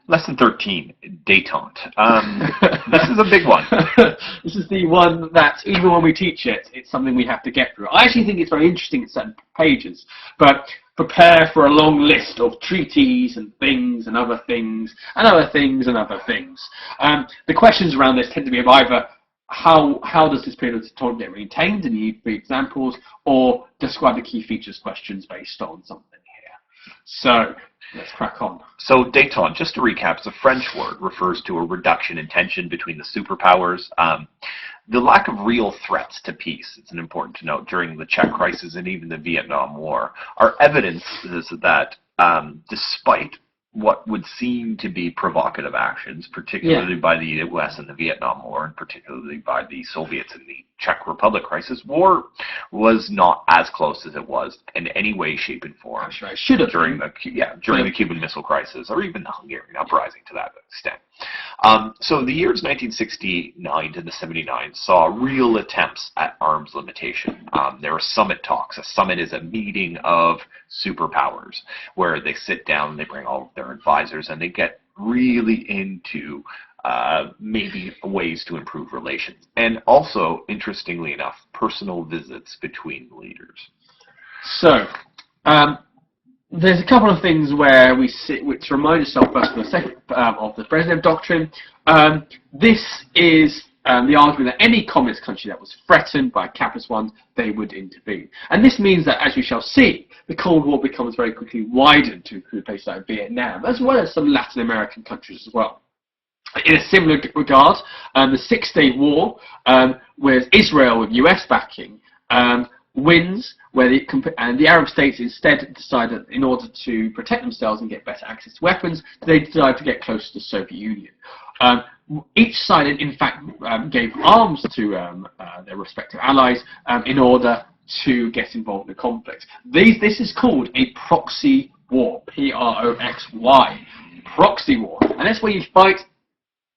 Lesson 13, détente. This is a big one. This is the one that, even when we teach it, it's something we have to get through. I actually think it's very interesting at certain pages, but prepare for a long list of treaties and things and other things and other things and other things. The questions around this tend to be of either how does this period of time get maintained, and you need 3 examples, or describe the key features questions based on something here. So let's crack on. So détente, just to recap, is a French word, refers to a reduction in tension between the superpowers. The lack of real threats to peace, it's important to note, during the Czech crisis and even the Vietnam War, are evidence that despite what would seem to be provocative actions, particularly by the US in the Vietnam War, and particularly by the Soviets in the Czech Republic crisis, war was not as close as it was in any way, shape, and form during the Cuban Missile Crisis, or even the Hungarian uprising to that extent. So the years 1969 to the 79 saw real attempts at arms limitation. There were summit talks. A summit is a meeting of superpowers where they sit down, they bring all of their advisors, and they get really into maybe ways to improve relations. And also, interestingly enough, personal visits between leaders. So, there's a couple of things where we sit, which remind yourself first of the second of the Brezhnev Doctrine. This is the argument that any communist country that was threatened by capitalist ones, they would intervene. And this means that, as we shall see, the Cold War becomes very quickly widened to include places like Vietnam, as well as some Latin American countries as well. In a similar regard, the Six-Day War, with Israel with US backing, wins, where the Arab states instead decided, in order to protect themselves and get better access to weapons, they decided to get closer to the Soviet Union. Each side, in fact, gave arms to their respective allies in order to get involved in the conflict. This is called a proxy war, P-R-O-X-Y, proxy war, and that's where you fight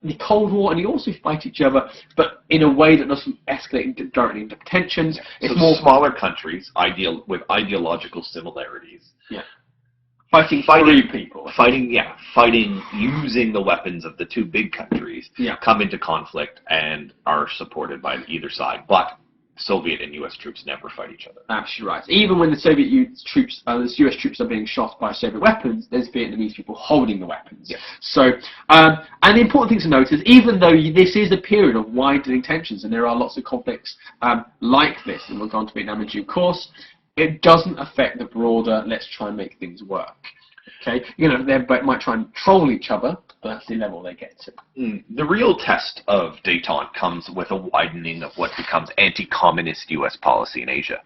the Cold War, and you also fight each other, but in a way that doesn't escalate directly into tensions. It's more smaller countries, with ideological similarities. Yeah. Fighting people. Fighting using the weapons of the 2 big countries, come into conflict and are supported by either side. But Soviet and U.S. troops never fight each other. Absolutely right. Even when the US troops are being shot by Soviet weapons, there's Vietnamese people holding the weapons. Yeah. So, and the important thing to note is, even though this is a period of widening tensions, and there are lots of conflicts like this, and we'll go on to Vietnam in due course, it doesn't affect the broader, let's try and make things work. Okay, they might try and troll each other, but that's the level they get to. The real test of détente comes with a widening of what becomes anti-communist U.S. policy in Asia.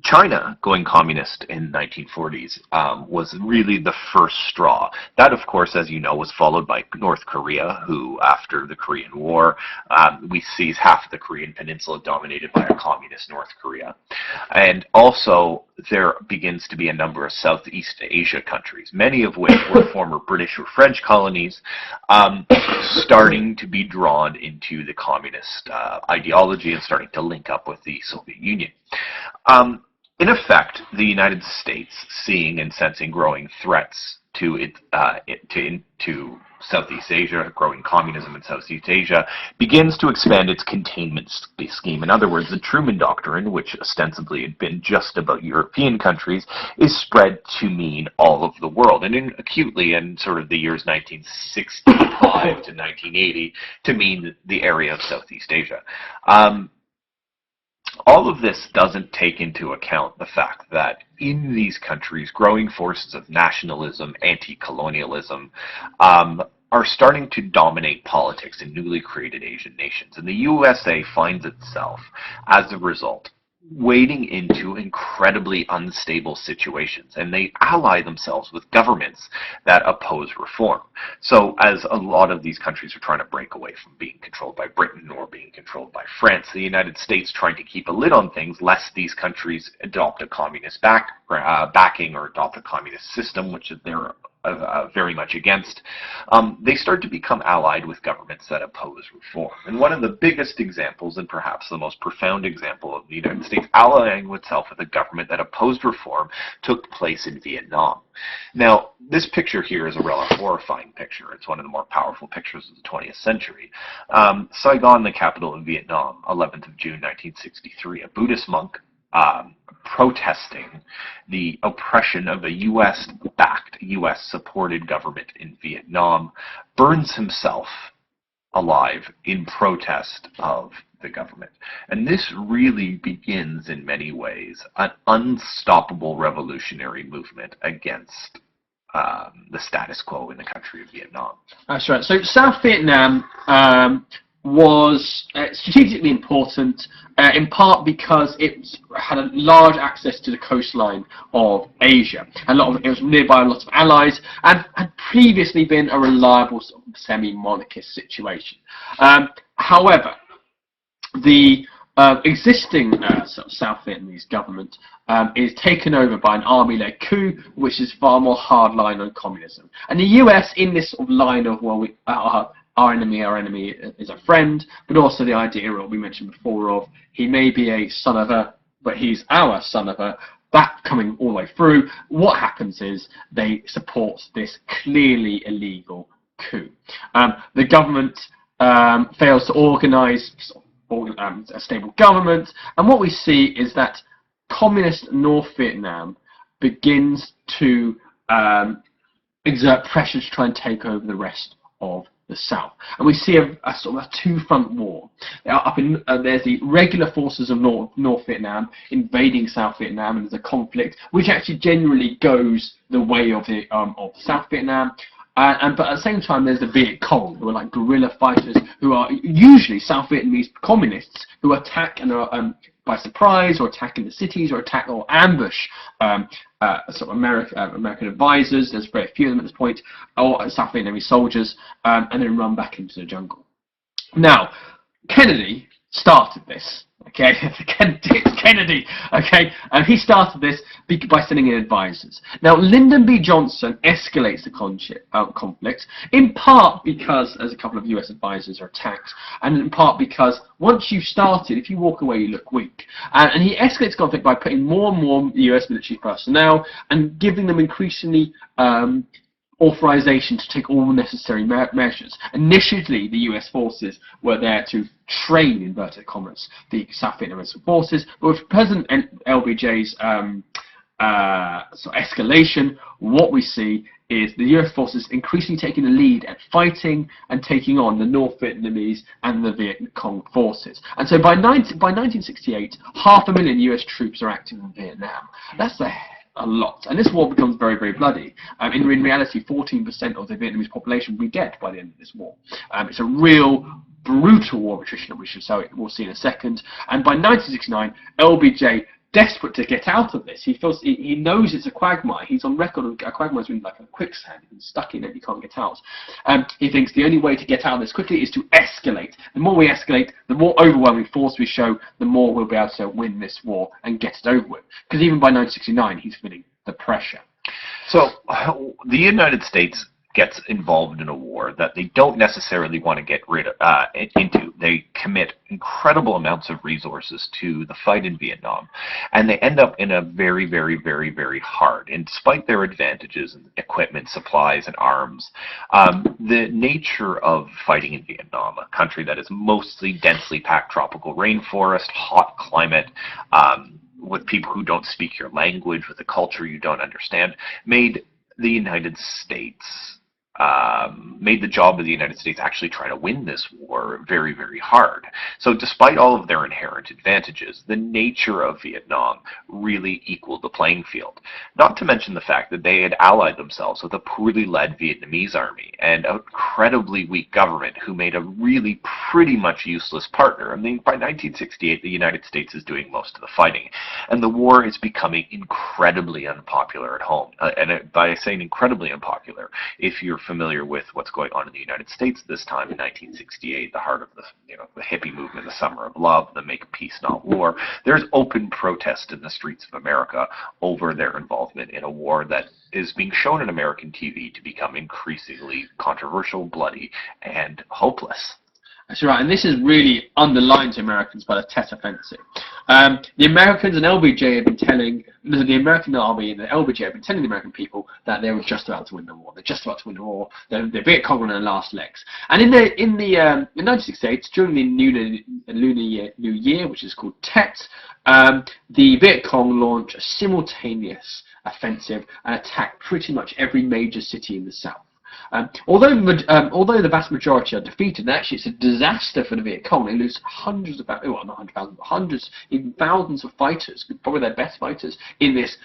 China going communist in the 1940s was really the first straw. That, of course, as you know, was followed by North Korea, who, after the Korean War, we see half of the Korean peninsula dominated by a communist North Korea. And also, there begins to be a number of Southeast Asia countries, many of which were former British or French colonies, starting to be drawn into the communist ideology and starting to link up with the Soviet Union. In effect, the United States, seeing and sensing growing threats to Southeast Asia, growing communism in Southeast Asia, begins to expand its containment scheme. In other words, the Truman Doctrine, which ostensibly had been just about European countries, is spread to mean all of the world, and acutely in sort of the years 1965 to 1980 to mean the area of Southeast Asia. All of this doesn't take into account the fact that in these countries, growing forces of nationalism, anti-colonialism, are starting to dominate politics in newly created Asian nations. And the USA finds itself, as a result, wading into incredibly unstable situations, and they ally themselves with governments that oppose reform. So as a lot of these countries are trying to break away from being controlled by Britain or being controlled by France, the United States trying to keep a lid on things lest these countries adopt a communist backing or adopt a communist system, which they're very much against, they start to become allied with governments that oppose reform. And one of the biggest examples, and perhaps the most profound example of the United States allying itself with a government that opposed reform, took place in Vietnam. Now, this picture here is a rather horrifying picture. It's one of the more powerful pictures of the 20th century. Saigon, the capital of Vietnam, 11th of June, 1963. A Buddhist monk protesting the oppression of a U.S.-backed, U.S.-supported government in Vietnam, burns himself alive in protest of the government. And this really begins, in many ways, an unstoppable revolutionary movement against the status quo in the country of Vietnam. That's right. So South Vietnam was strategically important, in part because it had a large access to the coastline of Asia. It was nearby a lot of allies, and had previously been a reliable sort of semi-monarchist situation. However, the existing sort of South Vietnamese government is taken over by an army-led coup, which is far more hardline on communism. And the US, in this sort of line of, well, our enemy is a friend, but also the idea, we mentioned before, of he may be a son of a, but he's our son of a, that coming all the way through. What happens is they support this clearly illegal coup. The government fails to organise a stable government, and what we see is that communist North Vietnam begins to exert pressure to try and take over the rest of the South, and we see a sort of a two-front war. There's the regular forces of North Vietnam invading South Vietnam, and there's a conflict which actually generally goes the way of South Vietnam. But at the same time, there's the Viet Cong, who are like guerrilla fighters, who are usually South Vietnamese communists who attack and are by surprise, or attack in the cities, or attack or ambush sort of American advisors. There's very few of them at this point, or South Vietnamese soldiers, and then run back into the jungle. Now, Kennedy started this. Okay, Kennedy. Okay, and he started this by sending in advisors. Now, Lyndon B. Johnson escalates the conflict, in part because as a couple of US advisors are attacked, and in part because once you've started, if you walk away, you look weak. And he escalates conflict by putting more and more US military personnel and giving them increasingly authorization to take all necessary measures. Initially, the US forces were there to train, inverted commas, the South Vietnamese forces, but with President LBJ's sort of escalation, what we see is the US forces increasingly taking the lead at fighting and taking on the North Vietnamese and the Viet Cong forces. And so by 1968, 500,000 US troops are active in Vietnam. That's a lot, and this war becomes very, very bloody. In reality, 14% of the Vietnamese population will be dead by the end of this war. It's a real brutal war of attrition, we'll see in a second. And by 1969, LBJ, desperate to get out of this, he knows it's a quagmire. He's on record of a quagmire being like a quicksand. He's stuck in it, you can't get out. He thinks the only way to get out of this quickly is to escalate. The more we escalate, the more overwhelming force we show, the more we'll be able to win this war and get it over with. Because even by 1969, he's feeling the pressure. So the United States gets involved in a war that they don't necessarily want to get into. They commit incredible amounts of resources to the fight in Vietnam, and they end up in a very, very, very, very hard, and despite their advantages in equipment, supplies, and arms, the nature of fighting in Vietnam, a country that is mostly densely packed tropical rainforest, hot climate, with people who don't speak your language, with a culture you don't understand, made the United States made the job of the United States actually try to win this war very, very hard. So despite all of their inherent advantages, the nature of Vietnam really equaled the playing field. Not to mention the fact that they had allied themselves with a poorly led Vietnamese army and an incredibly weak government who made a really pretty much useless partner. I mean, by 1968, the United States is doing most of the fighting, and the war is becoming incredibly unpopular at home. By saying incredibly unpopular, if you're familiar with what's going on in the United States this time in 1968, the heart of the the hippie movement, the summer of love, the make peace not war, there's open protest in the streets of America over their involvement in a war that is being shown on American TV to become increasingly controversial, bloody, and hopeless. That's right, and this is really underlined to Americans by the Tet Offensive. The Americans and LBJ have been telling, the American army and the LBJ have been telling the American people that they were just about to win the war. They're just about to win the war. The Viet Cong were on their last legs. And in 1968, during the Lunar New Year, which is called Tet, the Viet Cong launched a simultaneous offensive and attacked pretty much every major city in the South. Although the vast majority are defeated, and actually it's a disaster for the Viet Cong. They lose hundreds of, well, not 100,000, but hundreds, even thousands of fighters, probably their best fighters, in this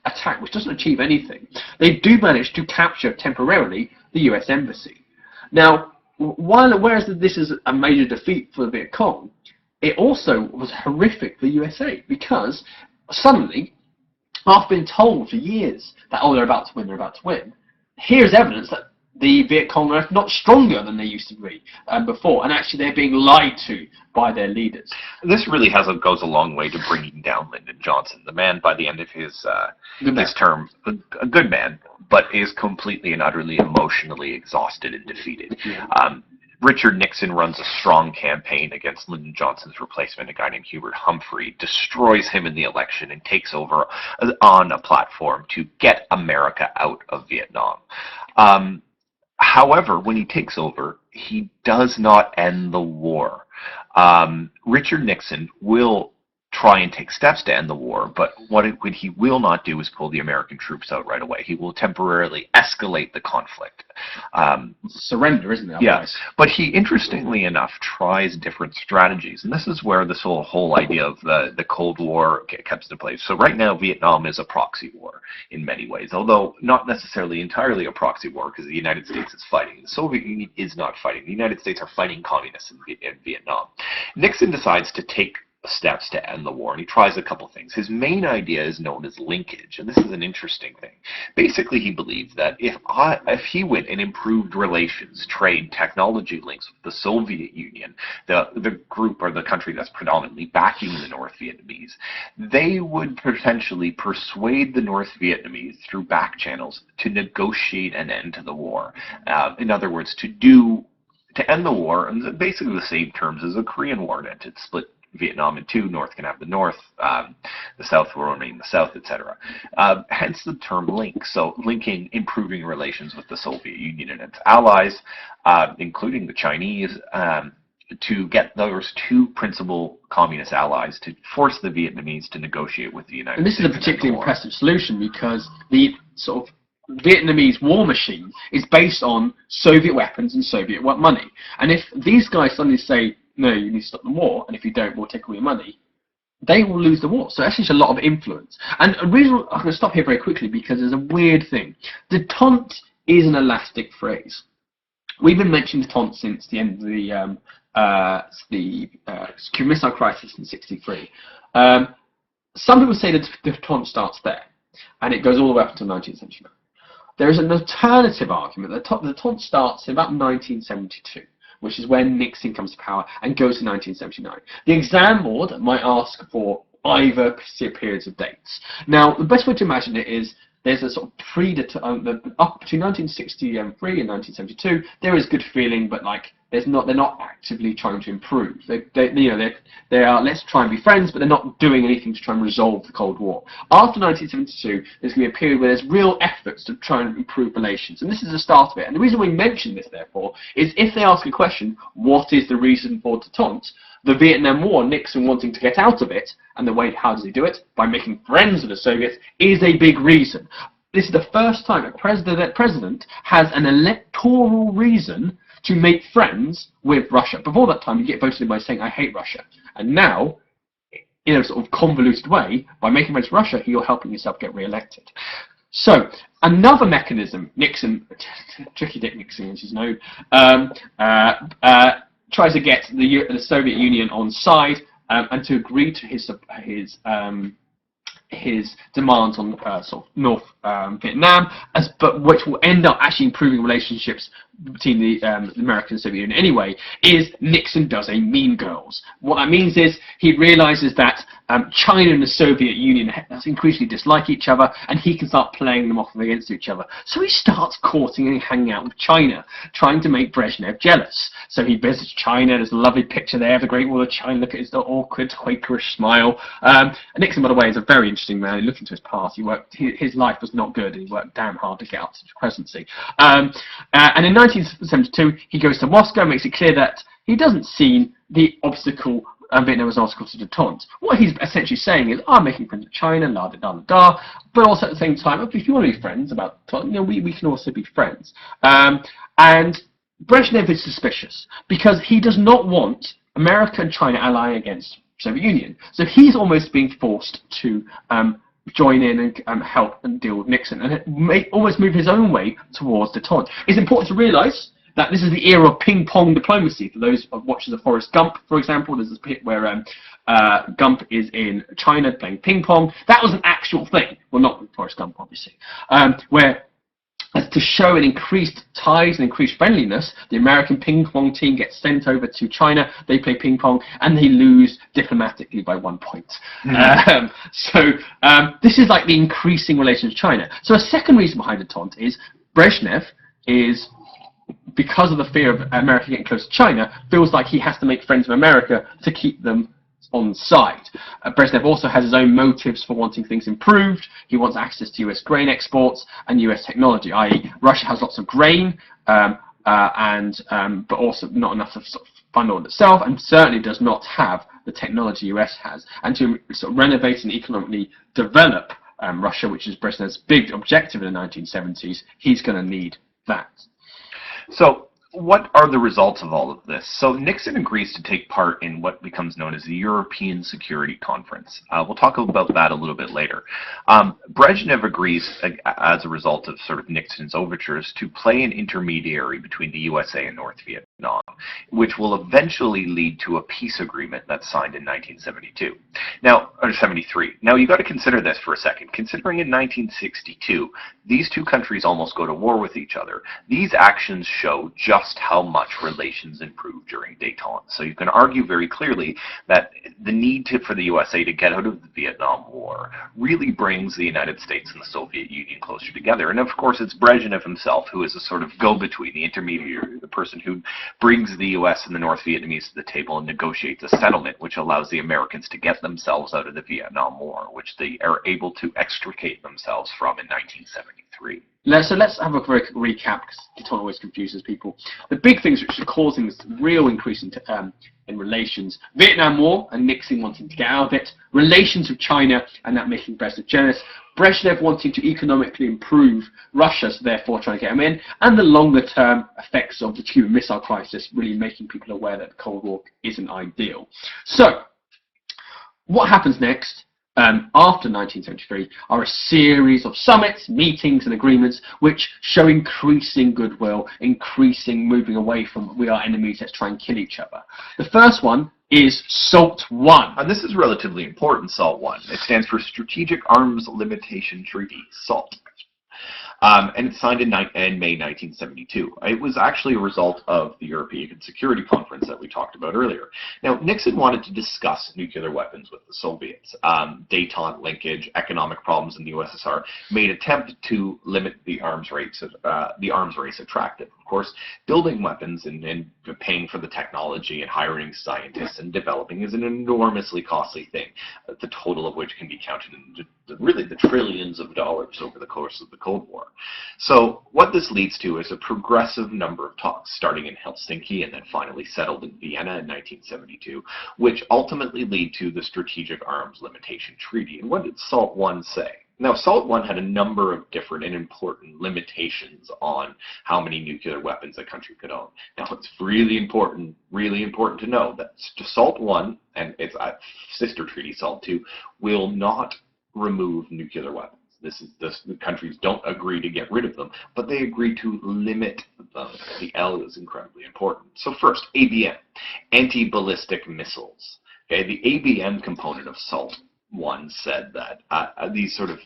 attack, which doesn't achieve anything. They do manage to capture temporarily the US Embassy. Now, whereas this is a major defeat for the Viet Cong, it also was horrific for the USA, because suddenly, after being told for years that, oh, they're about to win, here's evidence that the Viet Cong are not stronger than they used to be before, and actually they're being lied to by their leaders. This really goes a long way to bringing down Lyndon Johnson, the man by the end of his term, a good man, but is completely and utterly emotionally exhausted and defeated. Yeah. Richard Nixon runs a strong campaign against Lyndon Johnson's replacement, a guy named Hubert Humphrey, destroys him in the election and takes over on a platform to get America out of Vietnam. However, when he takes over, he does not end the war. Richard Nixon will try and take steps to end the war, but what he will not do is pull the American troops out right away. He will temporarily escalate the conflict. Surrender, isn't it? Yes, but he, interestingly enough, tries different strategies, and this is where this whole idea of the Cold War comes into place. So right now, Vietnam is a proxy war in many ways, although not necessarily entirely a proxy war, because the United States is fighting. The Soviet Union is not fighting. The United States are fighting communists in Vietnam. Nixon decides to take steps to end the war, and he tries a couple things. His main idea is known as linkage, and this is an interesting thing. Basically, he believed that if he went and improved relations, trade, technology links with the Soviet Union, the group or the country that's predominantly backing the North Vietnamese, they would potentially persuade the North Vietnamese through back channels to negotiate an end to the war. In other words, to end the war, and basically the same terms as a Korean War did, to split Vietnam in two. North can have the North, the South will remain the South, etc. Hence the term link. So linking, improving relations with the Soviet Union and its allies, including the Chinese, to get those two principal communist allies to force the Vietnamese to negotiate with the United States. And this is a particularly impressive solution, because the sort of Vietnamese war machine is based on Soviet weapons and Soviet money. And if these guys suddenly say, no, you need to stop the war, and if you don't, we'll take all your money, they will lose the war. So actually it's a lot of influence. And a reason, I'm going to stop here very quickly, because there's a weird thing. Detente is an elastic phrase. We've been mentioning detente since the end of the Cuban Missile Crisis in '63. Some people say that detente starts there, and it goes all the way up until 1979. There is an alternative argument that the detente starts in about 1972. Which is when Nixon comes to power and goes to 1979. The exam board might ask for either periods of dates. Now, the best way to imagine it is there's a sort of up between 1963 and 1972. There is good feeling, but like they're not actively trying to improve. They are, let's try and be friends, but they're not doing anything to try and resolve the Cold War. After 1972, there's going to be a period where there's real efforts to try and improve relations, and this is the start of it. And the reason we mention this, therefore, is if they ask a question, what is the reason for detente? The Vietnam War, Nixon wanting to get out of it, and the way, how does he do it? By making friends with the Soviets, is a big reason. This is the first time a president has an electoral reason to make friends with Russia. Before that time, you get voted in by saying, I hate Russia. And now, in a sort of convoluted way, by making friends with Russia, you're helping yourself get re-elected. So, another mechanism, Nixon, tricky Dick Nixon, as he's known, tries to get the Soviet Union on side and to agree to his his demands on sort of North Vietnam, but which will end up actually improving relationships between the American and Soviet Union anyway, is Nixon does a Mean Girls. What that means is he realizes that China and the Soviet Union increasingly dislike each other, and he can start playing them off against each other. So he starts courting and hanging out with China, trying to make Brezhnev jealous. So he visits China. There's a lovely picture there of the Great Wall of China. Look at his awkward, Quakerish smile. And Nixon, by the way, is a very interesting man. Look into his past. His life was not good, and he worked damn hard to get up to the presidency. And in 1972, he goes to Moscow and makes it clear that he doesn't see the obstacle, Vietnam as an obstacle to detente. What he's essentially saying is, I'm making friends with China, la da da da, but also at the same time, if you want to be friends about, we can also be friends. And Brezhnev is suspicious because he does not want America and China allying against Soviet Union. So he's almost being forced to join in and help and deal with Nixon, and almost move his own way towards detente. It's important to realise that this is the era of ping-pong diplomacy. For those watchers of Forrest Gump, for example, there's this bit where Gump is in China playing ping-pong. That was an actual thing. Well, not Forrest Gump, obviously. Where, to show an increased ties and increased friendliness, the American ping-pong team gets sent over to China. They play ping-pong, and they lose diplomatically by 1 point. This is like the increasing relations with China. So a second reason behind detente is Brezhnev is, because of the fear of America getting close to China, feels like he has to make friends with America to keep them on side. Brezhnev also has his own motives for wanting things improved. He wants access to US grain exports and US technology, i.e. Russia has lots of grain, but also not enough to sort of fund all itself, and certainly does not have the technology US has. And to sort of renovate and economically develop Russia, which is Brezhnev's big objective in the 1970s, he's going to need that. So what are the results of all of this? So Nixon agrees to take part in what becomes known as the European Security Conference. We'll talk about that a little bit later. Brezhnev agrees, as a result of sort of Nixon's overtures, to play an intermediary between the USA and North Vietnam, which will eventually lead to a peace agreement that's signed in 1972. Now, or 73. Now, you've got to consider this for a second. Considering in 1962, these two countries almost go to war with each other, these actions show just how much relations improved during Detente. So you can argue very clearly that the need for the USA to get out of the Vietnam War really brings the United States and the Soviet Union closer together. And of course, it's Brezhnev himself who is a sort of go-between, the intermediary, the person who brings the US and the North Vietnamese to the table and negotiates a settlement which allows the Americans to get themselves out of the Vietnam War, which they are able to extricate themselves from in 1973. So let's have a very quick recap, because Detente always confuses people. The big things which are causing this real increase in relations: Vietnam War and Nixon wanting to get out of it, relations with China and that making Brezhnev jealous, Brezhnev wanting to economically improve Russia, so therefore trying to get them in, and the longer-term effects of the Cuban Missile Crisis really making people aware that the Cold War isn't ideal. So, what happens next? After 1973 are a series of summits, meetings and agreements which show increasing goodwill, increasing moving away from we are enemies, let's try and kill each other. The first one is SALT I. And this is relatively important, SALT I. It stands for Strategic Arms Limitation Treaty, SALT. And it's signed in May 1972. It was actually a result of the European Security Conference that we talked about earlier. Now, Nixon wanted to discuss nuclear weapons with the Soviets. Detente linkage, economic problems in the USSR made attempt to limit the arms race attractive. Of course, building weapons and paying for the technology and hiring scientists and developing is an enormously costly thing, the total of which can be counted in really the trillions of dollars over the course of the Cold War. So what this leads to is a progressive number of talks, starting in Helsinki and then finally settled in Vienna in 1972, which ultimately lead to the Strategic Arms Limitation Treaty. And what did SALT I say? Now, SALT I had a number of different and important limitations on how many nuclear weapons a country could own. Now, it's really important to know that SALT I and its sister treaty, SALT II, will not remove nuclear weapons. The countries don't agree to get rid of them, but they agree to limit them. The L is incredibly important. So first, ABM, anti-ballistic missiles. Okay, the ABM component of SALT one said that these sort of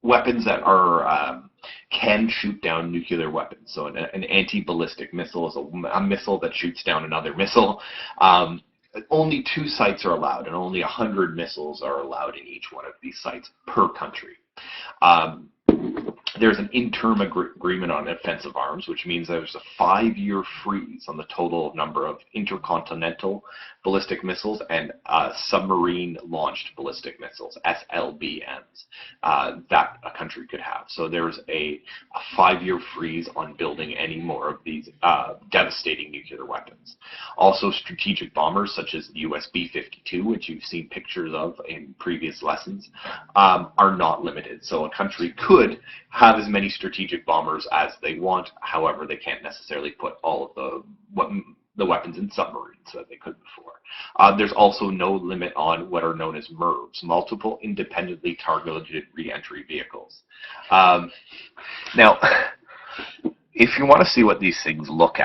weapons that are can shoot down nuclear weapons. So an anti-ballistic missile is a missile that shoots down another missile. Only 2 sites are allowed, and only 100 missiles are allowed in each one of these sites per country. There's an interim agreement on offensive arms, which means there's a 5-year freeze on the total number of intercontinental ballistic missiles and submarine-launched ballistic missiles, SLBMs, that a country could have. So there's a 5-year freeze on building any more of these devastating nuclear weapons. Also, strategic bombers such as the US B-52, which you've seen pictures of in previous lessons, are not limited. So a country could have as many strategic bombers as they want. However, they can't necessarily put all of the weapons in submarines that they could before. There's also no limit on what are known as MIRVs, multiple independently targeted re-entry vehicles. Now, if you want to see what these things look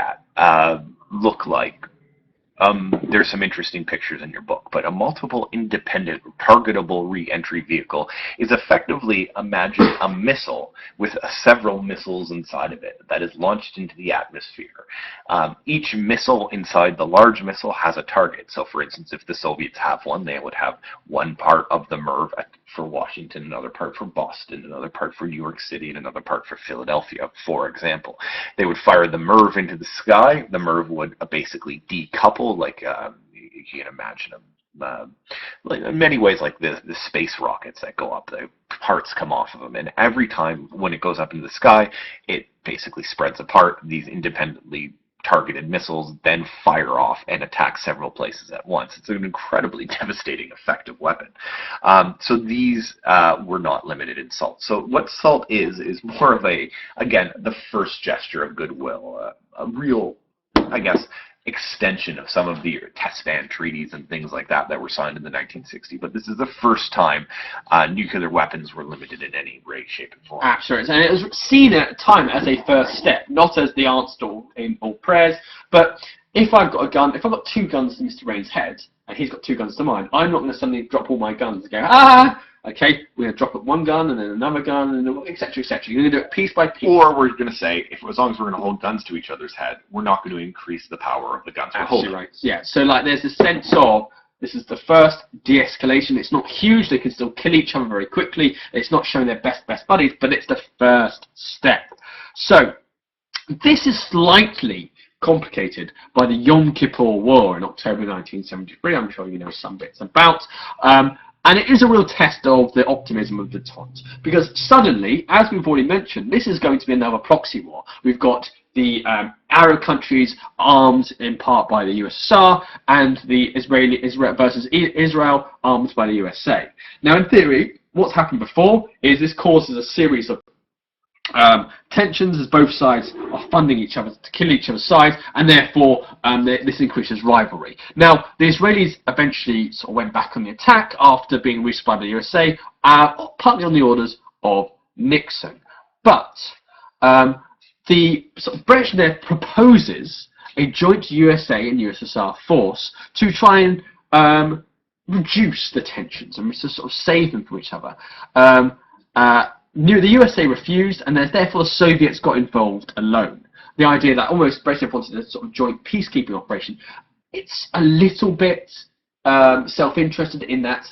like, there's some interesting pictures in your book, but a multiple independent targetable re-entry vehicle is effectively, imagine a missile with several missiles inside of it that is launched into the atmosphere. Each missile inside the large missile has a target. So for instance, if the Soviets have one, they would have one part of the MIRV for Washington, another part for Boston, another part for New York City, and another part for Philadelphia, for example. They would fire the MIRV into the sky. The MIRV would basically decouple, like you can imagine them, like in many ways like the space rockets that go up. The parts come off of them, and every time when it goes up into the sky, it basically spreads apart. These independently targeted missiles then fire off and attack several places at once. It's an incredibly devastating, effective weapon. So these were not limited in SALT. So what SALT is more of again, the first gesture of goodwill, a real, I guess, extension of some of the test ban treaties and things like that were signed in the 1960s. But this is the first time nuclear weapons were limited in any way, shape, and form. Absolutely. And it was seen at the time as a first step, not as the answer in all prayers. But if I've got a gun, if I've got 2 guns to Mr. Rain's head, and he's got 2 guns to mine, I'm not going to suddenly drop all my guns and go, okay, we're going to drop at one gun and then another gun, and etc., etc. You're going to do it piece by piece. Or we're going to say, as long as we're going to hold guns to each other's head, we're not going to increase the power of the guns we're holding. Right. Yeah. So like, there's a sense of this is the first de-escalation. It's not huge. They can still kill each other very quickly. It's not showing their best buddies, but it's the first step. So this is slightly complicated by the Yom Kippur War in October 1973. I'm sure you know some bits about. And it is a real test of the optimism of Detente, because suddenly, as we've already mentioned, this is going to be another proxy war. We've got the Arab countries armed in part by the USSR, and the Israel versus Israel armed by the USA. Now, in theory, what's happened before is this causes a series of tensions as both sides are funding each other to kill each other's sides, and therefore this increases rivalry. Now, the Israelis eventually sort of went back on the attack after being reached by the USA, partly on the orders of Nixon. But the sort of Brezhnev proposes a joint USA and USSR force to try and reduce the tensions and to sort of save them from each other. The USA refused, and therefore the Soviets got involved alone. The idea that almost Brezhnev wanted a sort of joint peacekeeping operation, it's a little bit self-interested in that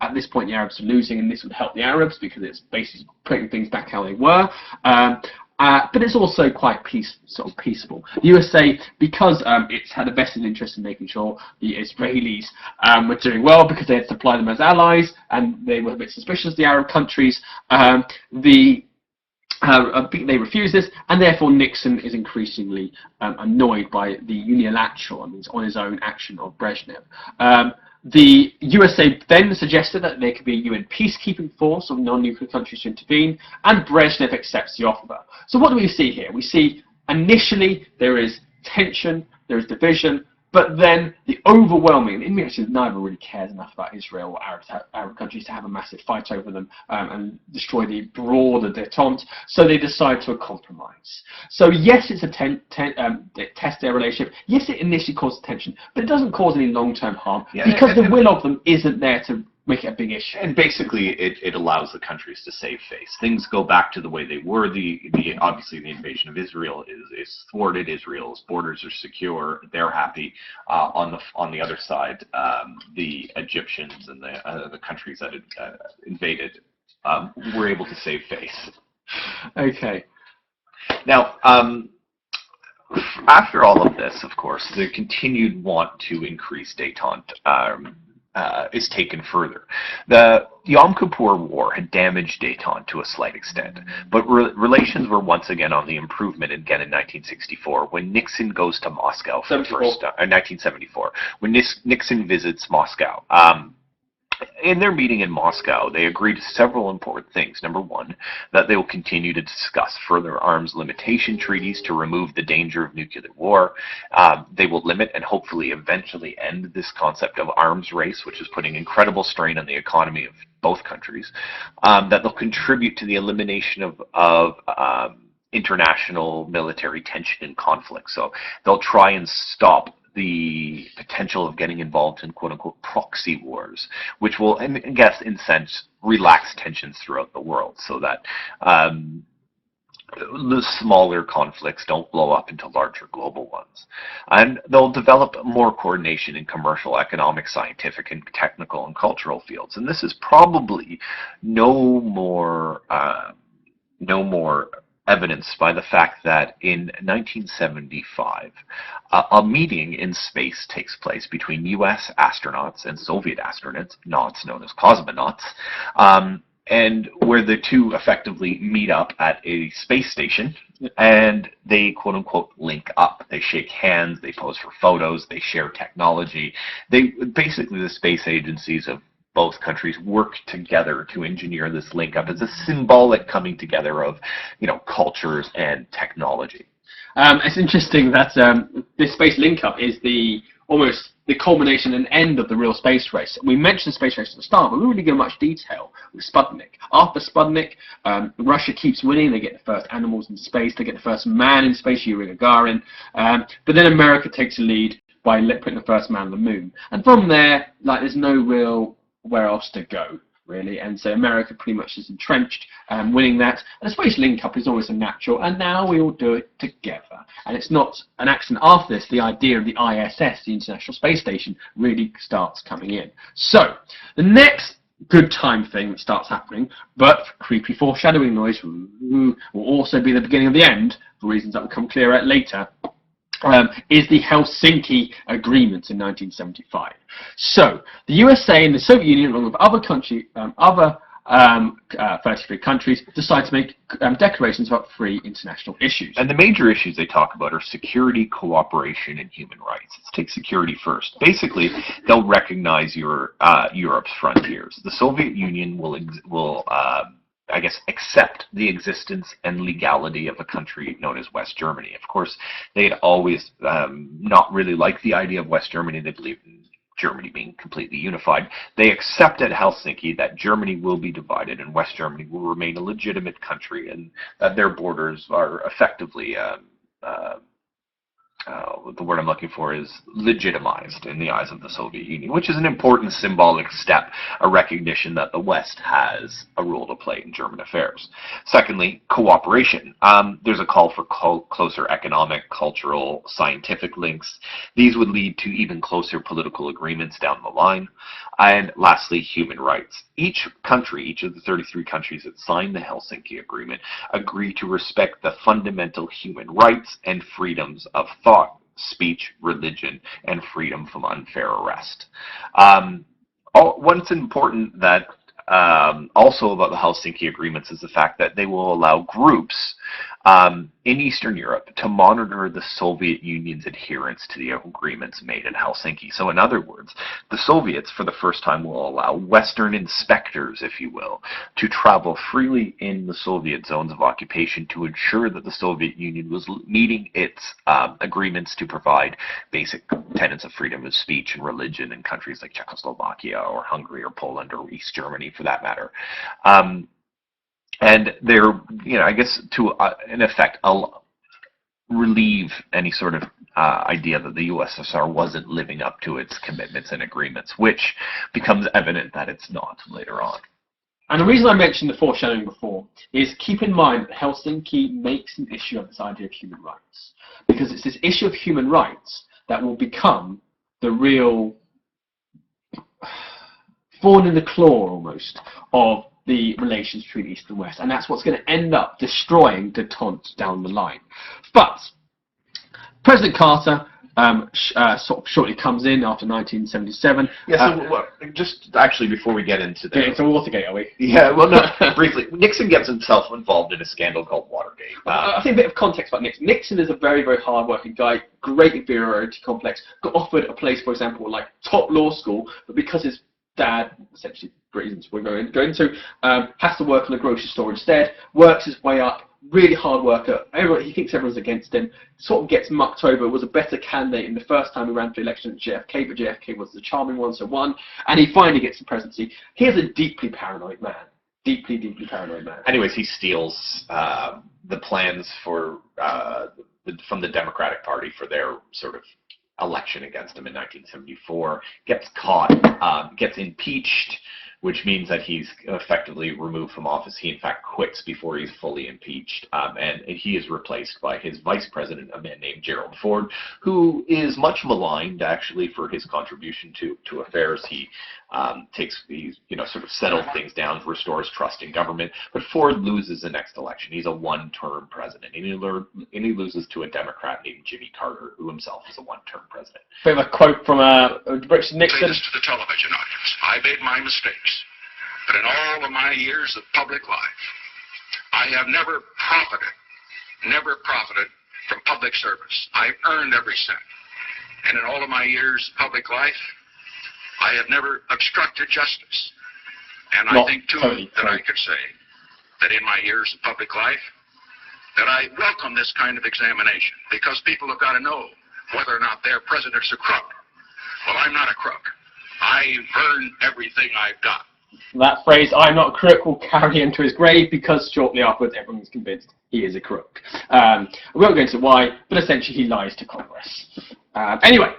at this point the Arabs are losing, and this would help the Arabs because it's basically putting things back how they were. But it's also quite peaceable. The USA, because it's had a vested interest in making sure the Israelis were doing well, because they had supplied them as allies, and they were a bit suspicious of the Arab countries, they refused this, and therefore Nixon is increasingly annoyed by the unilateral, on his own action of Brezhnev. The USA then suggested that there could be a UN peacekeeping force of non-nuclear countries to intervene, and Brezhnev accepts the offer. So what do we see here? We see initially there is tension, there is division, but then the overwhelming, in actually neither really cares enough about Israel or Arab countries to have a massive fight over them and destroy the broader detente, so they decide to compromise. So yes, it's it tests their relationship. Yes, it initially causes tension, but it doesn't cause any long-term harm because the will of them isn't there to make it a big issue. And basically, it allows the countries to save face. Things go back to the way they were. Obviously the invasion of Israel is thwarted. Israel's borders are secure. They're happy. On the other side, the Egyptians and the countries that had invaded were able to save face. Okay. Now, after all of this, of course, the continued want to increase détente is taken further. The Yom Kippur War had damaged détente to a slight extent, but relations were once again on the improvement again in 1964 when Nixon goes to Moscow for the first time. 1974, when Nixon visits Moscow. In their meeting in Moscow, they agreed to several important things. Number one, that they will continue to discuss further arms limitation treaties to remove the danger of nuclear war. They will limit and hopefully eventually end this concept of arms race, which is putting incredible strain on the economy of both countries. That they'll contribute to the elimination of international military tension and conflict. So they'll try and stop the potential of getting involved in quote-unquote proxy wars, which will, I guess, in a sense, relax tensions throughout the world so that the smaller conflicts don't blow up into larger global ones. And they'll develop more coordination in commercial, economic, scientific, and technical and cultural fields. And this is probably no more evidenced by the fact that in 1975, a meeting in space takes place between U.S. astronauts and Soviet astronauts, known as cosmonauts, and where the two effectively meet up at a space station, and they quote-unquote link up. They shake hands, they pose for photos, they share technology. Basically, the space agencies of both countries work together to engineer this link up as a symbolic coming together of, cultures and technology. It's interesting that this space link-up is almost the culmination and end of the real space race. We mentioned the space race at the start, but we didn't really give much detail with Sputnik. After Sputnik, Russia keeps winning. They get the first animals in space. They get the first man in space, Yuri Gagarin. But then America takes the lead by putting the first man on the moon. And from there, there's no real where else to go, really, and so America pretty much is entrenched, winning that. And the space link-up is always a natural, and now we all do it together. And it's not an accident. After this, the idea of the ISS, the International Space Station, really starts coming in. So, the next good time thing that starts happening, but creepy foreshadowing noise will also be the beginning of the end, for reasons that will come clearer later, is the Helsinki Agreement in 1975. So, the USA and the Soviet Union, along with other 33 countries, decide to make declarations about 3 international issues. And the major issues they talk about are security, cooperation, and human rights. Let's take security first. Basically, they'll recognize Europe's frontiers. The Soviet Union will accept the existence and legality of a country known as West Germany. Of course, they had always not really liked the idea of West Germany. They believed in Germany being completely unified. They accept at Helsinki that Germany will be divided and West Germany will remain a legitimate country, and that their borders are effectively the word I'm looking for is legitimized in the eyes of the Soviet Union, which is an important symbolic step, a recognition that the West has a role to play in German affairs. Secondly, cooperation. There's a call for closer economic, cultural, scientific links. These would lead to even closer political agreements down the line. And lastly, human rights. Each of the 33 countries that signed the Helsinki Agreement, agree to respect the fundamental human rights and freedoms of thought, speech, religion, and freedom from unfair arrest. What's important that also about the Helsinki Agreements is the fact that they will allow groups in Eastern Europe to monitor the Soviet Union's adherence to the agreements made in Helsinki. So in other words, the Soviets for the first time will allow Western inspectors, if you will, to travel freely in the Soviet zones of occupation to ensure that the Soviet Union was meeting its agreements to provide basic tenets of freedom of speech and religion in countries like Czechoslovakia or Hungary or Poland or East Germany for that matter. And they're, to, in effect, relieve any sort of idea that the USSR wasn't living up to its commitments and agreements, which becomes evident that it's not later on. And the reason I mentioned the foreshadowing before is keep in mind that Helsinki makes an issue of this idea of human rights. Because it's this issue of human rights that will become the real thorn in the claw, almost, of the relations between East and West. And that's what's going to end up destroying Detente down the line. But President Carter sort of shortly comes in after 1977. Yeah, so just actually before we get into the... It's a Watergate, are we? Yeah, well, no, briefly. Nixon gets himself involved in a scandal called Watergate. I think a bit of context about Nixon. Nixon is a very, very hard-working guy, great inferiority complex, got offered a place, for example, like top law school, but because his dad, essentially reasons we're going into, has to work on a grocery store instead, works his way up, really hard worker. He thinks everyone's against him, sort of gets mucked over, was a better candidate in the first time he ran for election at JFK, but JFK was the charming one, so won, and he finally gets the presidency. Here's a deeply paranoid man. Deeply, deeply paranoid man. Anyways, he steals the plans for from the Democratic Party for their sort of election against him in 1974, gets caught, gets impeached, which means that he's effectively removed from office. He, in fact, quits before he's fully impeached, and he is replaced by his vice president, a man named Gerald Ford, who is much maligned, actually, for his contribution to affairs. He sort of settled things down, restores trust in government, but Ford loses the next election. He's a one-term president, and he loses to a Democrat named Jimmy Carter, who himself is a one-term president. Bit of a quote from Nixon. Say this to the television audience. I made my mistakes, but in all of my years of public life, I have never profited from public service. I've earned every cent. And in all of my years of public life, I have never obstructed justice. And I think, too, that I could say that in my years of public life, that I welcome this kind of examination, because people have got to know whether or not their president's a crook. Well, I'm not a crook. I've earned everything I've got. That phrase, "I'm not a crook," will carry him to his grave, because shortly afterwards everyone's convinced he is a crook. We won't go into why, but essentially he lies to Congress. Anyway,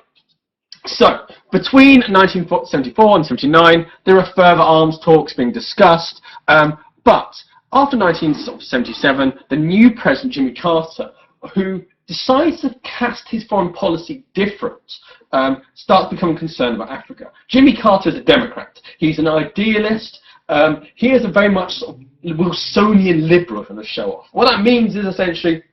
so between 1974 and 79, there are further arms talks being discussed, but after 1977, the new president, Jimmy Carter, who decides to cast his foreign policy different, starts becoming concerned about Africa. Jimmy Carter is a Democrat. He's an idealist. He is a very much sort of Wilsonian liberal from the show off. What that means is essentially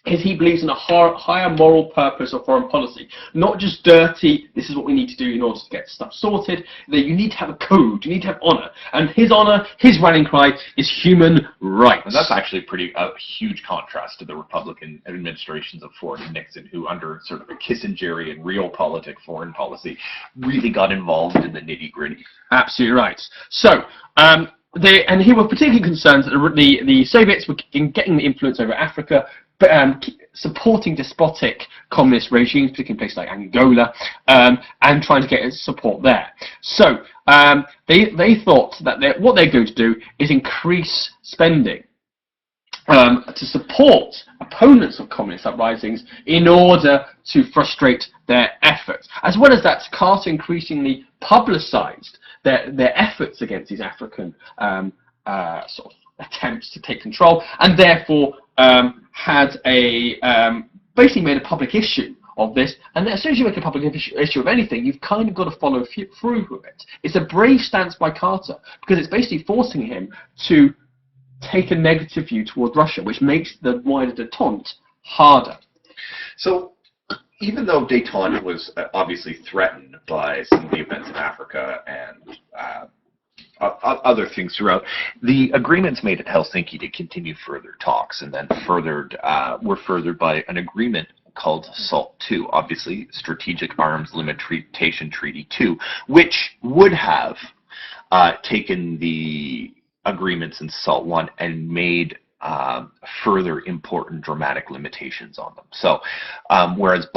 he believes in a higher moral purpose of foreign policy. Not just dirty, this is what we need to do in order to get stuff sorted. That you need to have a code, you need to have honour. And his honour, his rallying cry is human rights. And that's actually a huge contrast to the Republican administrations of Ford and Nixon, who under sort of a Kissingerian realpolitik foreign policy really got involved in the nitty-gritty. Absolutely right. So, and he was particularly concerned that the Soviets were getting the influence over Africa, supporting despotic communist regimes, particularly in places like Angola, and trying to get support there. So they thought that what they're going to do is increase spending to support opponents of communist uprisings in order to frustrate their efforts. As well as that, Carter increasingly publicized their efforts against these African sort of attempts to take control, and therefore had basically made a public issue of this. And as soon as you make a public issue of anything, you've kind of got to follow through with it. It's a brave stance by Carter, because it's basically forcing him to take a negative view towards Russia, which makes the wider detente harder. So, even though detente was obviously threatened by some of the events in Africa and other things throughout, the agreements made at Helsinki to continue further talks, and then were furthered by an agreement called SALT II, obviously Strategic Arms Limitation Treaty 2, which would have taken the agreements in SALT I and made further important dramatic limitations on them. So, whereas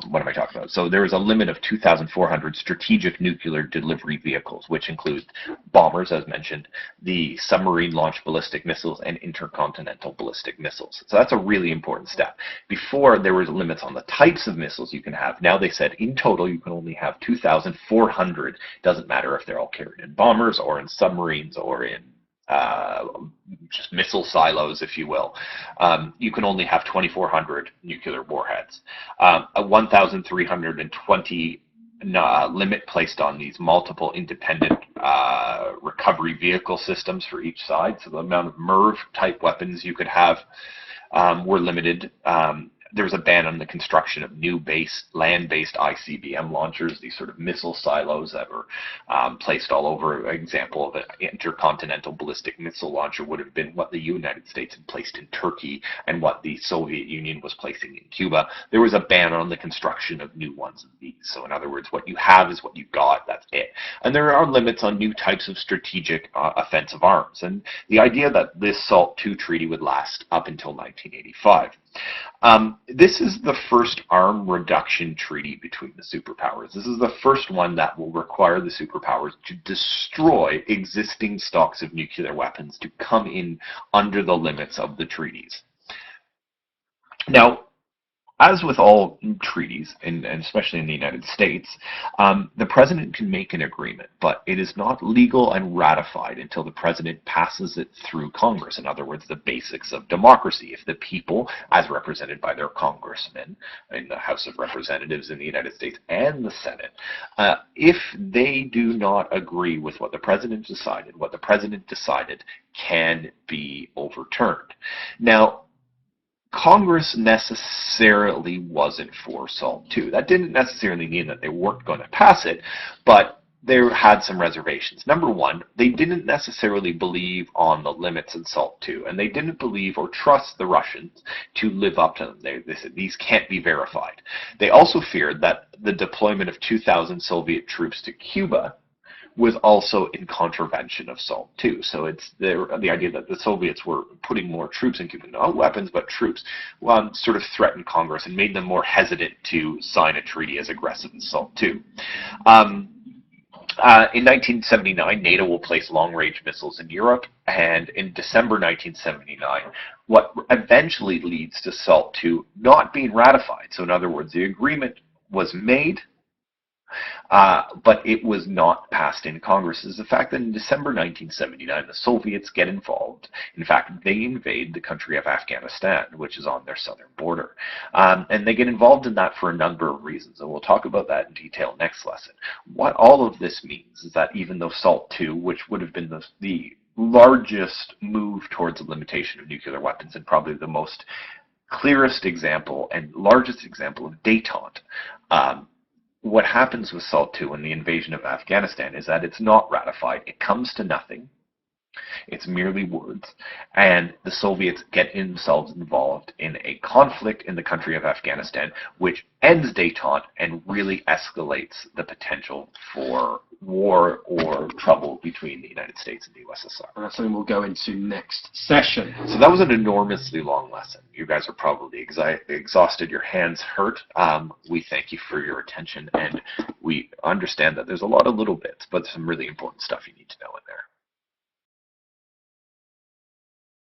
what am I talking about? So there is a limit of 2,400 strategic nuclear delivery vehicles, which include bombers, as mentioned, the submarine-launched ballistic missiles, and intercontinental ballistic missiles. So that's a really important step. Before, there was limits on the types of missiles you can have. Now they said in total you can only have 2,400. Doesn't matter if they're all carried in bombers or in submarines or in just missile silos, if you will. You can only have 2,400 nuclear warheads. A 1,320 limit placed on these multiple independent recovery vehicle systems for each side. So the amount of MIRV-type weapons you could have were limited. There was a ban on the construction of new land-based ICBM launchers, these sort of missile silos that were placed all over. An example of an intercontinental ballistic missile launcher would have been what the United States had placed in Turkey and what the Soviet Union was placing in Cuba. There was a ban on the construction of new ones of these. So in other words, what you have is what you got, that's it. And there are limits on new types of strategic offensive arms. And the idea that this SALT II treaty would last up until 1985. This is the first arm reduction treaty between the superpowers. This is the first one that will require the superpowers to destroy existing stocks of nuclear weapons to come in under the limits of the treaties. Now, as with all treaties, and especially in the United States, the president can make an agreement, but it is not legal and ratified until the president passes it through Congress. In other words, the basics of democracy. If the people, as represented by their congressmen in the House of Representatives in the United States and the Senate, if they do not agree with what the president decided can be overturned. Now, Congress necessarily wasn't for SALT II. That didn't necessarily mean that they weren't going to pass it, but they had some reservations. Number one, they didn't necessarily believe on the limits in SALT II, and they didn't believe or trust the Russians to live up to them. They said these can't be verified. They also feared that the deployment of 2,000 Soviet troops to Cuba was also in contravention of SALT II. So it's the idea that the Soviets were putting more troops in Cuba, not weapons, but troops, sort of threatened Congress and made them more hesitant to sign a treaty as aggressive as SALT II. In 1979, NATO will place long-range missiles in Europe, and in December 1979, what eventually leads to SALT II not being ratified. So in other words, the agreement was made, but it was not passed in Congress, is the fact that in December 1979, the Soviets get involved. In fact, they invade the country of Afghanistan, which is on their southern border. And they get involved in that for a number of reasons, and we'll talk about that in detail next lesson. What all of this means is that even though SALT II, which would have been the largest move towards the limitation of nuclear weapons and probably the most clearest example and largest example of détente, what happens with SALT II and the invasion of Afghanistan is that it's not ratified. It comes to nothing. It's merely words. And the Soviets get themselves involved in a conflict in the country of Afghanistan, which ends détente and really escalates the potential for war or trouble between the United States and the USSR. And that's something we'll go into next session. So that was an enormously long lesson. You guys are probably exhausted. Your hands hurt. We thank you for your attention, and we understand that there's a lot of little bits, but some really important stuff you need to know in there.